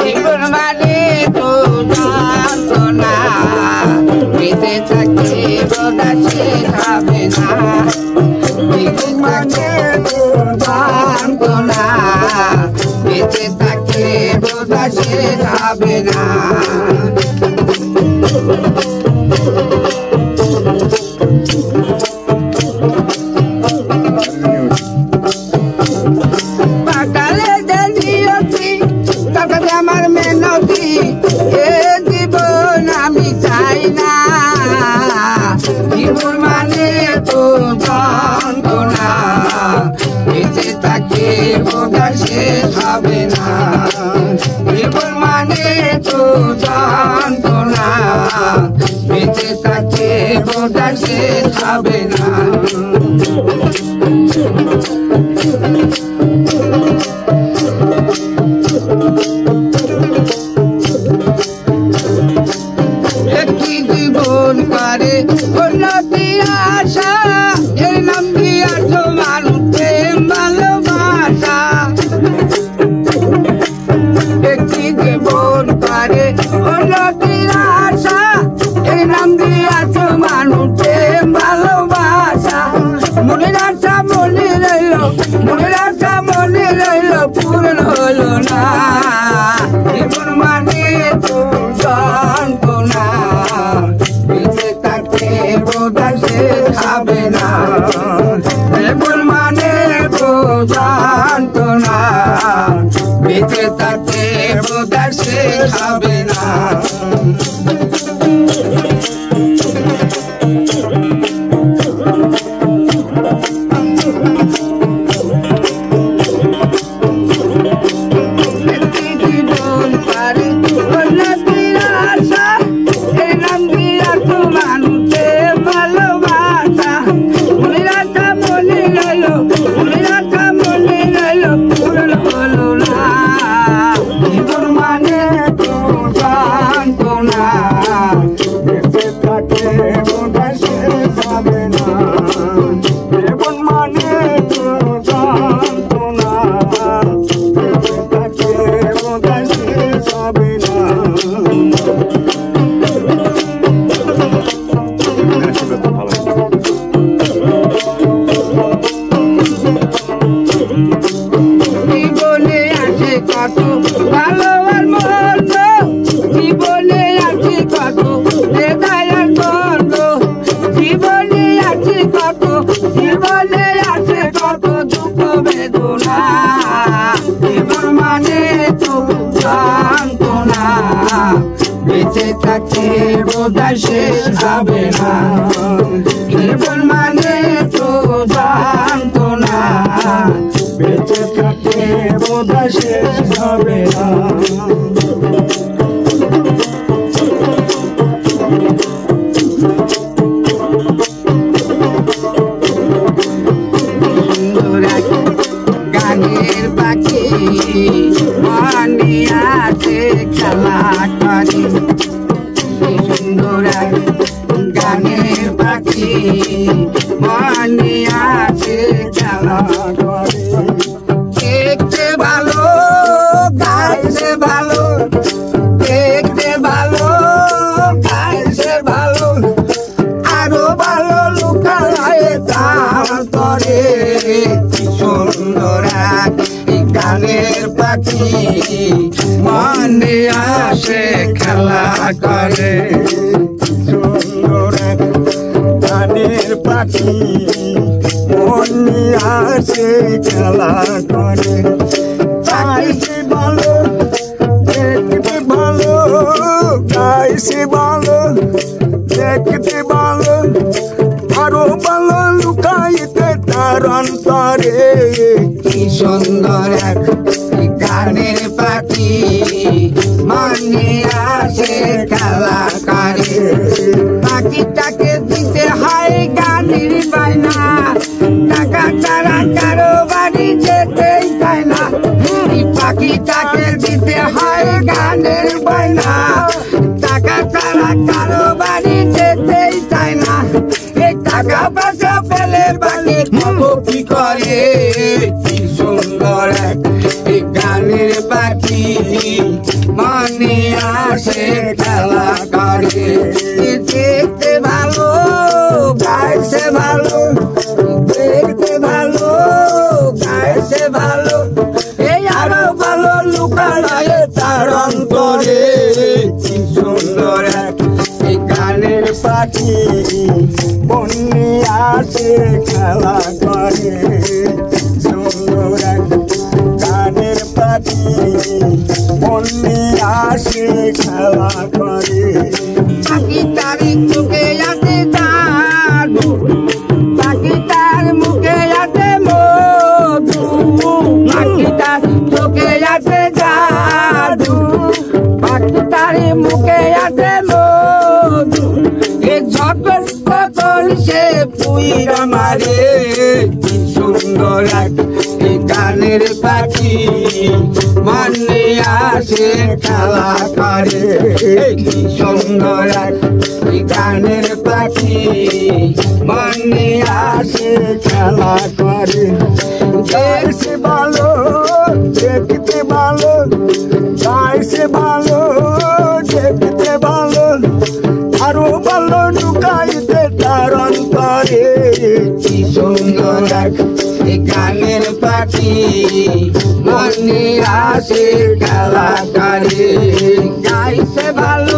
জীবন মানে তো যন্ত্রণা, বেঁচে থাকতে বোধা শেখাবে না। জীবন মানে তো যন্ত্রণা, বেঁচে থাকতে বোধা শেখাবে না। পাতালে দিয়েছি তাতে আমার মেনতি, এ জীবন আমি চাই না। জীবন মানে তো যন্ত্রণা, বেঁচে থাকে বোধা শেষ হবে না। জীবন মানে তো যন্ত্রণা, বেঁচে থাকে বোধা শেষ হবে না। একটি জীবন করে উন্নতি আশা, এর নাম দিয়াছ মানুষ প্রেম ভালোবাসা। একটি জীবন করে উন্নতি আশা, এর নাম দিয়াছ মানুষ প্রেম ভালোবাসা। মনের আশা মনে রইল, মনের আশা মনে রইল, পূরণ হলো না। জীবন মানে তো যন্ত্রণা, বেঁচে থাকতে বোধা শেষ হবে না। জীবন মানে তো যন্ত্রণা, বেঁচে থাকতে বোধা শেষ হবে না। জীবনে আছে কত ভালো আর মন্দ, জীবনে আছে কত হৃদয় আর বন্ধ। জীবনে আছে কত, জীবনে আছে কত দুঃখ বেদনা। জীবন মানে তো যন্ত্রণা, বেঁচে থাকতে বোধা শেষ হবে না। জীবন মানে তো যন্ত্রণা, বেঁচে থাকতে বোধা শেষ হবে না। গানের পাখি মনে আছে খেলা করে, সুন্দর গানের পাখি মনে আছে খেলা করে। দেখতে ভালো, গাইছে ভালো, দেখতে ভালো, গাইছে ভালো, আরো ভালো লুকায় তার তরে। সুন্দর গানের পাখি মনে আসে খেলা করে। সুন্দর গানের পাখি মনে আসে খেলা করে। গাইছে ভালো, দেখতে ভালো, গাইছে ভালো, দেখতে ভালো, আরো ভালো লুকাইতে তার অন্তরে। কি সুন্দর এক গানের পাখি মনে আসে খেলা করে। পাখিটাকে দিতে হয় গানের বায়না, টাকা ছাড়া কারো বাড়ি যেতেই চায় না। পাখিটাকে দিতে হয় গানের বায়না, টাকা ছাড়া কারো বাড়ি যেতেই চায় না। এই টাকা পয়সা পেলে বাড়ি কি করে। পাখি মনে আসে খেলা করে দেখতে ভালো গাইছে ভালো দেখতে ভালো গাইছে ভালো এই আরো ভালো লুকায় তার অন্তরে কি সুন্দর এই গানের পাখি মনে আসে খেলা করে সুন্দর গানের পাখি মনে আসে খেলা করে পাখি তারি চোখে আছে জাদু পাখি তার মুখে আছে মধু পাখি তার চোখে আছে জাদু পাখি তার মুখে আছে মধু এ যখন কখন সে পুইরা মারে কি সুন্দর এই গানের পাখি মনে আসে খেলা করে কি সুন্দর এই গানের পাখি মনে আসে খেলা করে গাইছে ভালো দেখতে ভালো গাইছে ভালো দেখতে ভালো আরো ভালো লুকাইতে তার অন্তরে কি সুন্দর এই গানের পাখি মনে আসে খেলা করে গাইছে ভালো